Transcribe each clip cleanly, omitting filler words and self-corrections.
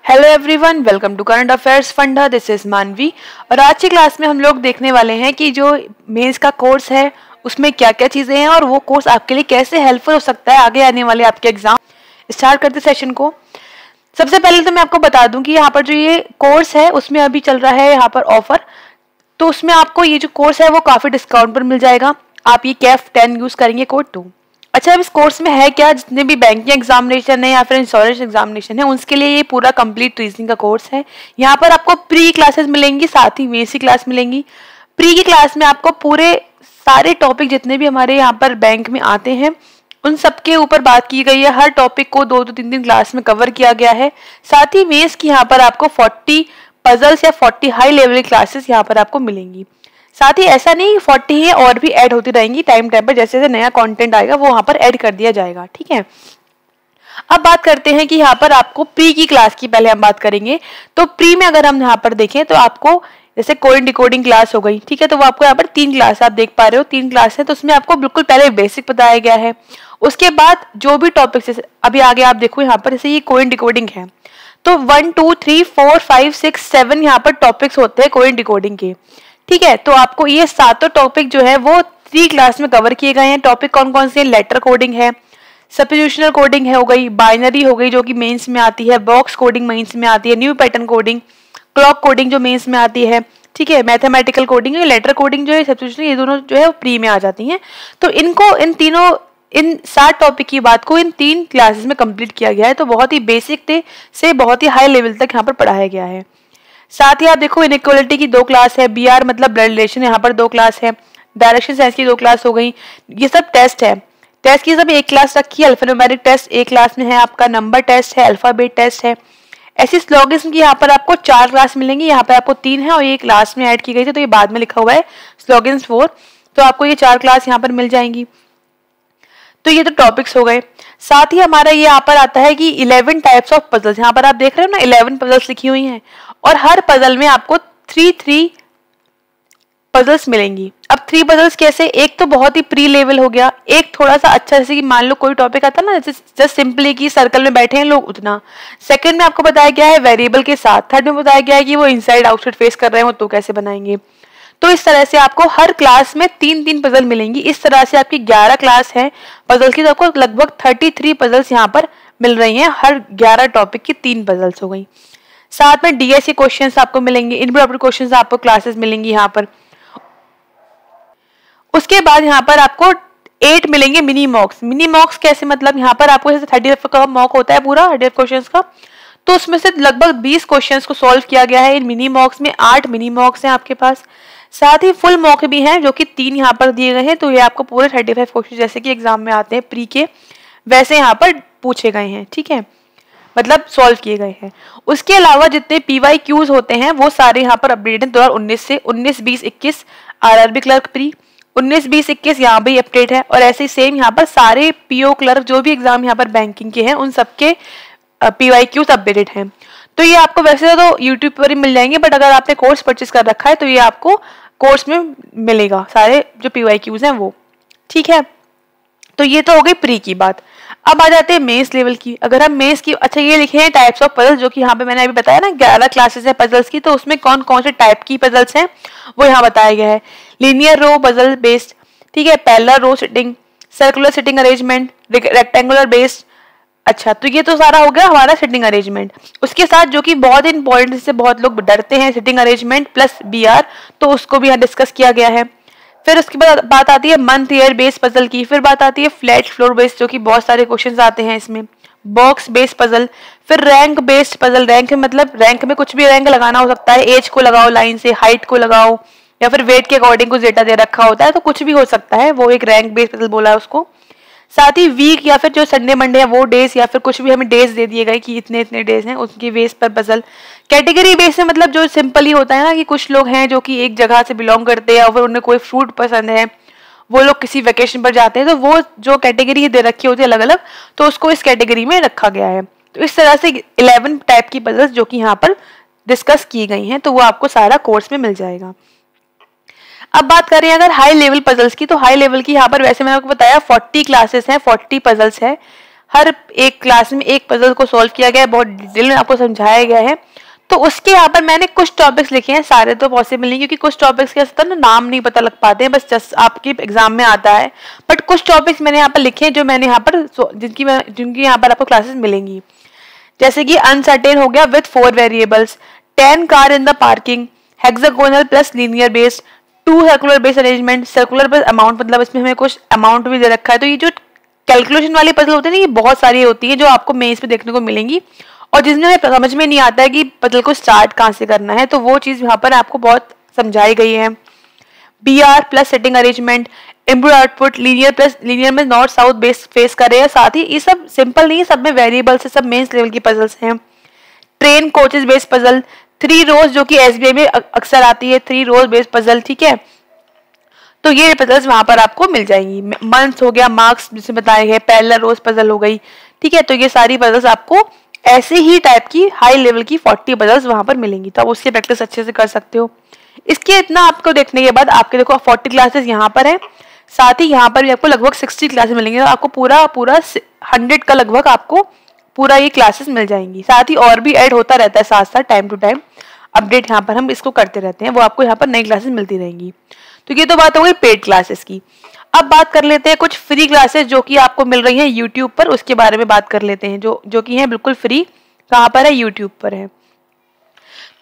Hello everyone, welcome to current affairs funda. This is Manvi और आज की क्लास में हम लोग देखने वाले हैं कि जो मेंस का कोर्स है उसमें क्या क्या चीज़ें हैं और वो कोर्स आपके लिए कैसे हेल्पफुल हो सकता है आगे आने वाले आपके एग्जाम। स्टार्ट करते सेशन को। सबसे पहले तो मैं आपको बता दूं कि यहाँ पर जो ये कोर्स है उसमें अभी चल रहा है यहाँ पर ऑफर, तो उसमें आपको ये जो कोर्स है वो काफ़ी डिस्काउंट पर मिल जाएगा। आप ये कैफ 10 यूज़ करेंगे कोड 2। अच्छा, अब इस कोर्स में है क्या, जितने भी बैंकिंग एग्जामिनेशन है या फिर इंश्योरेंस एग्जामिनेशन है उसके लिए ये पूरा कंप्लीट रीजनिंग का कोर्स है। यहाँ पर आपको प्री क्लासेस मिलेंगी, साथ ही बेसिक क्लास मिलेंगी। प्री की क्लास में आपको पूरे सारे टॉपिक जितने भी हमारे यहाँ पर बैंक में आते हैं उन सब के ऊपर बात की गई है। हर टॉपिक को 2-2 3-3 क्लास में कवर किया गया है। साथ ही मेंस की यहाँ पर आपको 40 पजल्स या 40 हाई लेवल क्लासेस यहाँ पर आपको मिलेंगी। साथ ही ऐसा नहीं 40 है, और भी ऐड होती रहेंगी टाइम टाइम पर, जैसे जैसे नया कंटेंट आएगा वो वहाँ पर ऐड कर दिया जाएगा। ठीक है, अब बात करते हैं कि यहाँ पर आपको प्री की क्लास की पहले हम बात करेंगे। तो प्री में अगर हम यहाँ पर देखें तो आपको जैसे कोडिंग डिकोडिंग क्लास हो गई, ठीक है, तो वो आपको यहाँ पर 3 क्लास आप देख पा रहे हो, 3 क्लास है। तो उसमें आपको बिल्कुल पहले बेसिक बताया गया है। उसके बाद जो भी टॉपिक्स जैसे अभी आगे आप देखो यहाँ पर जैसे ये कोडिंग डिकोडिंग है तो 1 2 3 4 5 6 7 यहाँ पर टॉपिक्स होते हैं कोडिंग डिकोडिंग के। ठीक है, तो आपको ये सातों टॉपिक जो है वो 3 क्लास में कवर किए गए हैं। टॉपिक कौन कौन से हैं? लेटर कोडिंग है, सब्स्टिट्यूशनल कोडिंग है हो गई, बाइनरी हो गई जो कि मेंस में आती है, बॉक्स कोडिंग मेंस में आती है, new pattern coding, clock coding जो मेंस में आती है, ठीक है, मैथमेटिकल कोडिंग है, लेटर कोडिंग जो है, सब्स्टिट्यूशनल, ये दोनों जो है वो प्री में आ जाती हैं। तो इनको इन 7 टॉपिक की बात को इन 3 क्लासेस में कंप्लीट किया गया है। तो बहुत ही बेसिक से बहुत ही हाई लेवल तक यहाँ पर पढ़ाया गया है। साथ ही आप देखो इनइक्वालिटी की 2 क्लास है, बीआर मतलब ब्लड रिलेशन यहाँ पर 2 क्लास है, डायरेक्शन साइंस की 2 क्लास हो गई। ये सब टेस्ट है, टेस्ट की सब 1 क्लास रखी है। अल्फान्यूमेरिक टेस्ट 1 क्लास में है, आपका नंबर टेस्ट है, अल्फाबेट टेस्ट है। ऐसी स्लोगिज्म की यहाँ पर आपको 4 क्लास मिलेंगी, यहाँ पर आपको 3 है और ये क्लास में ऐड की गई थी तो ये बाद में लिखा हुआ है स्लोगिज्म 4। तो आपको ये 4 क्लास यहाँ पर मिल जाएंगी। तो ये तो टॉपिक्स हो गए। साथ ही हमारा ये यहाँ पर आता है कि 11 टाइप्स ऑफ पजल्स, यहाँ पर आप देख रहे हो ना 11 पजल्स लिखी हुई हैं और हर पजल में आपको 3 पजल्स मिलेंगी। अब 3 पजल्स कैसे? एक तो बहुत ही प्री लेवल हो गया, एक थोड़ा सा अच्छा, जैसे कि मान लो कोई टॉपिक आता है ना जस्ट सिंपली कि सर्कल में बैठे हैं लोग उतना। सेकंड में आपको बताया गया है वेरिएबल के साथ। थर्ड में बताया गया है कि वो इनसाइड आउटसाइड फेस कर रहे हो तो कैसे बनाएंगे। तो इस तरह से आपको हर क्लास में 3-3 पजल मिलेंगी। इस तरह से आपकी 11 क्लास है पजल की, तो आपको लगभग 33 पजल्स यहाँ पर मिल रही हैं। हर 11 टॉपिक की 3 पजल्स हो गई। साथ में डीएससी क्वेश्चंस आपको मिलेंगे, इनपुट क्वेश्चंस आपको क्लासेस मिलेंगी यहाँ पर। उसके बाद यहाँ पर आपको 8 मिलेंगे मिनी मॉक्स। मिनी मॉक्स कैसे? मतलब यहाँ पर आपको जैसे 35 का मॉक होता है पूरा 35 क्वेश्चंस का, तो उसमें से लगभग 20 क्वेश्चंस को सॉल्व किया गया है इन मिनी मॉक्स में। 8 मिनी मॉक्स हैं आपके पास। साथ ही फुल मॉक भी हैं जो कि 3 यहाँ पर दिए गए हैं। तो ये आपको पूरे 35 क्वेश्चन जैसे कि एग्जाम में आते हैं प्री के वैसे यहाँ पर पूछे गए हैं। ठीक है, मतलब सॉल्व किए गए हैं। उसके अलावा जितने PYQs होते हैं वो सारे यहाँ पर अपडेट हैं 2019 से। 19 20 21 RRB क्लर्क प्री, 19 20 21 यहाँ भी अपडेट है। और ऐसे ही सेम यहाँ पर सारे PO क्लर्क जो भी एग्जाम यहाँ पर बैंकिंग के हैं उन सबके PYQs अपडेटेड हैं। तो ये आपको वैसे तो यूट्यूब पर ही मिल जाएंगे, बट अगर आपने कोर्स परचेज कर रखा है तो ये आपको कोर्स में मिलेगा सारे जो PYQs हैं वो। ठीक है, तो ये तो हो गई प्री की बात। अब आ जाते हैं मेंस लेवल की। अगर हम मेंस की, अच्छा ये लिखे हैं टाइप्स ऑफ पजल्स, जो कि यहाँ पे मैंने अभी बताया ना 11 क्लासेस है पजल्स की, तो उसमें कौन कौन से टाइप की पजल्स हैं वो यहाँ बताया गया है। लीनियर रो पजल बेस्ड, ठीक है, parallel row sitting, circular sitting arrangement, rectangular based. अच्छा, तो ये तो सारा हो गया हमारा सिटिंग अरेंजमेंट। उसके साथ जो कि बहुत इंपॉर्टेंट, जिससे बहुत लोग डरते हैं, सिटिंग अरेंजमेंट प्लस BR, तो उसको भी यहाँ डिस्कस किया गया है। फिर उसके बाद बात आती है मंथ ईयर बेस्ड पजल की। फिर बात आती है फ्लैट फ्लोर बेस्ड, जो कि बहुत सारे क्वेश्चंस आते हैं इसमें। बॉक्स बेस्ड पजल, फिर रैंक बेस्ड पजल। रैंक मतलब रैंक में कुछ भी रैंक लगाना हो सकता है, एज को लगाओ लाइन से, हाइट को लगाओ, या फिर वेट के अकॉर्डिंग कुछ डेटा दे रखा होता है तो कुछ भी हो सकता है, वो एक रैंक बेस्ड पजल बोला है उसको। साथ ही वीक या फिर जो संडे मंडे है वो डेज, या फिर कुछ भी हमें डेज दे दिए गए कि इतने इतने डेज हैं, उसकी बेस पर पजल। कैटेगरी बेस में मतलब जो सिंपल ही होता है ना कि कुछ लोग हैं जो कि एक जगह से बिलोंग करते हैं और फिर उन्हें कोई फ्रूट पसंद है, वो लोग किसी वेकेशन पर जाते हैं तो वो जो कैटेगरी दे रखी होती है अलग अलग, तो उसको इस कैटेगरी में रखा गया है। तो इस तरह से 11 टाइप की पजल्स जो कि यहाँ पर डिस्कस की गई हैं, तो वो आपको सारा कोर्स में मिल जाएगा। अब बात करें अगर हाई लेवल पजल्स की, तो हाई लेवल की यहाँ पर वैसे मैंने आपको बताया 40 क्लासेस हैं, 40 पजल्स है। हर एक क्लास में एक पजल को सॉल्व किया गया है, बहुत डिटेल में आपको समझाया गया है। तो उसके यहाँ पर मैंने कुछ टॉपिक्स लिखे हैं, सारे तो पॉसिबल नहीं क्योंकि कुछ टॉपिक्स के साथ ना नाम नहीं पता लग पाते हैं, बस जस्ट आपके एग्जाम में आता है। बट कुछ टॉपिक्स मैंने यहाँ पर लिखे हैं जो मैंने यहाँ पर जिनकी यहाँ पर आपको क्लासेस मिलेंगी। जैसे कि अनसर्टेन हो गया with 4 variables, 10 car in the parking, hexagonal plus linear based, 2 circular based arrangement, circular based amount, मतलब इसमें हमें कुछ अमाउंट भी दे रखा है। तो ये जो कैलकुलेशन वाली पजल होती है ना, ये बहुत सारी होती है जो आपको मेंस पे देखने को मिलेंगी और जिसमें हमें समझ में नहीं आता है कि पजल को स्टार्ट कहाँ से करना है, तो वो चीज़ यहाँ पर आपको बहुत समझाई गई है। BR plus setting arrangement, input output, linear plus linear में नॉर्थ साउथ बेस फेस कर रहे हैं। साथ ही ये सब सिंपल नहीं है, सब में वेरिएबल्स है, सब मेंस लेवल की पजल्स हैं। ट्रेन कोचेस बेस्ड पजल, 3 रोज जो कि SBI में अक्सर आती है, 3 रोज बेस्ड पजल, ठीक है। तो ये पजल्स वहां पर आपको मिल जाएंगी। मंथ्स हो गया, मार्क्स जिसे बताए गए, पैरेलल रोज पजल हो गई, ठीक है। तो ये सारी पजल्स आपको ऐसे ही टाइप की हाई लेवल की 40 पजल्स वहां पर मिलेंगी, तो आप उसकी प्रैक्टिस अच्छे से कर सकते हो। इसके इतना आपको देखने के बाद आपके देखो 40 क्लासेस यहाँ पर है, साथ ही यहाँ पर भी आपको लगभग 60 क्लासेस मिलेंगी, तो आपको पूरा 100 का लगभग आपको पूरा ये क्लासेस मिल जाएंगी। साथ ही और भी ऐड होता रहता है साथ साथ, टाइम टू टाइम अपडेट यहाँ पर हम इसको करते रहते हैं, वो आपको यहाँ पर नई क्लासेस मिलती रहेंगी। तो ये तो बात हो गई पेड क्लासेस की। अब बात कर लेते हैं कुछ फ्री क्लासेस जो कि आपको मिल रही हैं यूट्यूब पर, उसके बारे में बात कर लेते हैं, जो कि हैं बिल्कुल फ्री। कहाँ पर है? यूट्यूब पर है।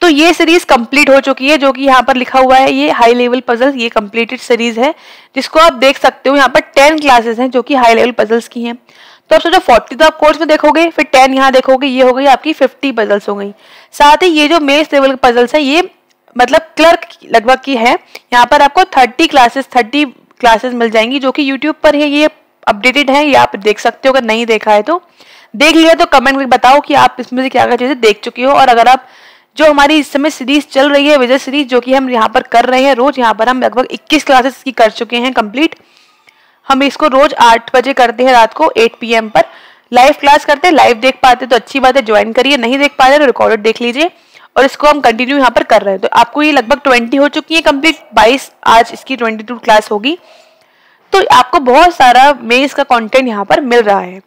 तो ये सीरीज कंप्लीट हो चुकी है, जो कि यहाँ पर लिखा हुआ है, ये हाई लेवल पजल्स, ये कंप्लीटेड सीरीज है जिसको आप देख सकते हो। यहाँ पर 10 क्लासेस हैं जो कि हाई लेवल पजल्स की हैं। तो आप सोचो 40 तो आप कोर्स में देखोगे, फिर 10 यहाँ देखोगे, ये हो गई आपकी 50 पजल्स हो गई। साथ ही ये जो मेंस लेवल पजल्स है, ये मतलब क्लर्क लगभग की है। यहाँ पर आपको 30 क्लासेस मिल जाएंगी जो कि यूट्यूब पर है, ये अपडेटेड है, ये आप देख सकते हो। अगर नहीं देखा है तो देख लिया तो कमेंट में बताओ कि आप इसमें से क्या क्या चीजें देख चुके हो। और अगर आप जो हमारी इस समय सीरीज चल रही है विजय सीरीज, जो कि हम यहाँ पर कर रहे हैं रोज, यहाँ पर हम लगभग 21 क्लासेस की कर चुके हैं कंप्लीट। हम इसको रोज 8 बजे करते हैं, रात को 8 PM पर लाइव क्लास करते हैं। लाइव देख पाते तो अच्छी बात है, ज्वाइन करिए, नहीं देख पाते तो रिकॉर्डेड देख लीजिए। और इसको हम कंटिन्यू यहाँ पर कर रहे हैं। तो आपको ये लगभग 20 हो चुकी है कंप्लीट, 22 आज इसकी 22 क्लास होगी। तो आपको बहुत सारा मेंस का कंटेंट यहाँ पर मिल रहा है।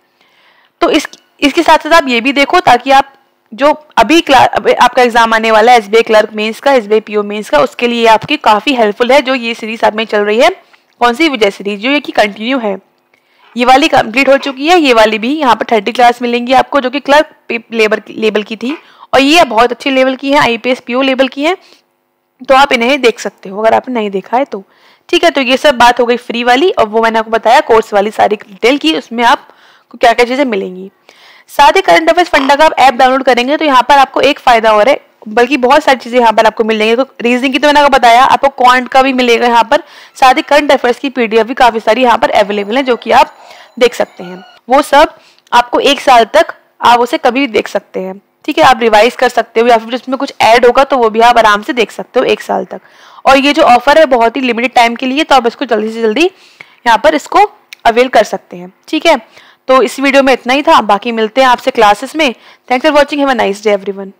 तो इसके साथ साथ आप ये भी देखो, ताकि आप जो अभी आपका एग्जाम आने वाला है SBI क्लर्क मेंस का, SBI PO मेंस का, उसके लिए आपकी काफी हेल्पफुल है। जो ये सीरीज आप में चल रही है, कौन सी? विजय सीरीज, जो ये की कंटिन्यू है। ये वाली कंप्लीट हो चुकी है, ये वाली भी यहाँ पर 30 क्लास मिलेंगी आपको, जो कि क्लर्क लेवल की थी, और ये बहुत अच्छी लेवल की है, IPS PO लेवल की है। तो आप इन्हें देख सकते हो अगर आपने नहीं देखा है तो, ठीक है। तो ये सब बात हो गई फ्री वाली, और वो मैंने आपको बताया कोर्स वाली सारी डिटेल की, उसमें आपको क्या क्या चीजें मिलेंगी। साथ ही करंट अफेयर्स फंडा का आप ऐप डाउनलोड करेंगे तो यहाँ पर आपको एक फायदा और है, बल्कि बहुत सारी चीजें यहाँ पर आपको मिल जाएंगी। तो रीजनिंग की तो मैंने आपको बताया, आपको क्वांट का भी मिलेगा यहाँ पर, साथ ही करंट अफेयर्स की PDF भी काफी सारी यहाँ पर अवेलेबल है, जो कि आप देख सकते हैं। वो सब आपको 1 साल तक आप उसे कभी भी देख सकते हैं, ठीक है। आप रिवाइज कर सकते हो, या फिर उसमें कुछ ऐड होगा तो वो भी आप आराम से देख सकते हो 1 साल तक। और ये जो ऑफर है बहुत ही लिमिटेड टाइम के लिए, तो आप इसको जल्दी से जल्दी यहाँ पर इसको अवेल कर सकते हैं, ठीक है। तो इस वीडियो में इतना ही था, बाकी मिलते हैं आपसे क्लासेस में। Thanks for watching, have a nice day everyone.